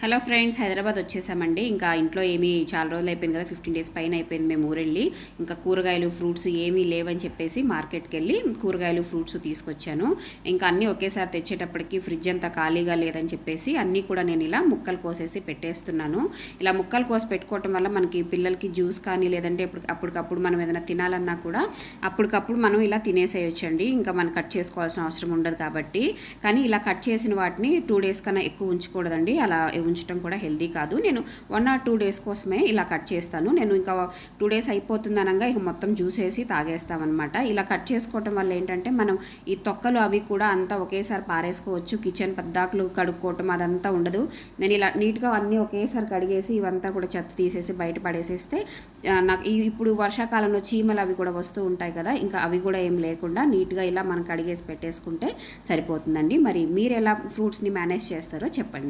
Hello friends, Hyderabad వచ్చేసామండి. ఇంకా ఇంట్లో ఏమీ చాలా రోజులు అయిపోయింది కదా, 15 డేస్ పైన అయిపోయింది మేము ఊరెళ్ళి. ఇంకా కూరగాయలు ఫ్రూట్స్ ఏమీ లేవని చెప్పేసి మార్కెట్కి వెళ్ళి కూరగాయలు ఫ్రూట్స్ తీసుకొచ్చాను. ఇంకా అన్నీ ఒకేసారి తెచ్చేటప్పటికి ఫ్రిడ్జ్ అంతా ఖాళీగా లేదని చెప్పేసి అన్నీ కూడా నేను ఇలా ముక్కలు కోసేసి పెట్టేస్తున్నాను. ఇలా ముక్కలు కోసి పెట్టుకోవటం వల్ల మనకి పిల్లలకి జ్యూస్ కానీ లేదంటే అప్పటికప్పుడు మనం ఏదైనా తినాలన్నా కూడా అప్పటికప్పుడు మనం ఇలా తినేసేయొచ్చండి. ఇంకా మనం కట్ చేసుకోవాల్సిన అవసరం ఉండదు కాబట్టి. కానీ ఇలా కట్ చేసిన వాటిని 2 డేస్ కన్నా ఎక్కువ ఉంచకూడదండి. అలా ఉంచడం కూడా హెల్దీ కాదు. నేను 1 or 2 డేస్ కోసమే ఇలా కట్ చేస్తాను. నేను ఇంకా 2 డేస్ అయిపోతుంది అనగా ఇక మొత్తం జ్యూస్ వేసి తాగేస్తామన్నమాట. ఇలా కట్ చేసుకోవటం వల్ల ఏంటంటే మనం ఈ తొక్కలు అవి కూడా అంతా ఒకేసారి పారేసుకోవచ్చు. కిచెన్ పద్దాకులు కడుక్కోవటం అదంతా ఉండదు. నేను ఇలా నీట్గా అన్నీ ఒకేసారి కడిగేసి ఇవంతా కూడా చెత్త తీసేసి బయట పడేసేస్తే నాకు ఇప్పుడు వర్షాకాలంలో చీమలు అవి కూడా వస్తూ ఉంటాయి కదా, ఇంకా అవి కూడా ఏం లేకుండా నీట్గా ఇలా మనం కడిగేసి పెట్టేసుకుంటే సరిపోతుందండి. మరి మీరు ఎలా ఫ్రూట్స్ని మేనేజ్ చేస్తారో చెప్పండి.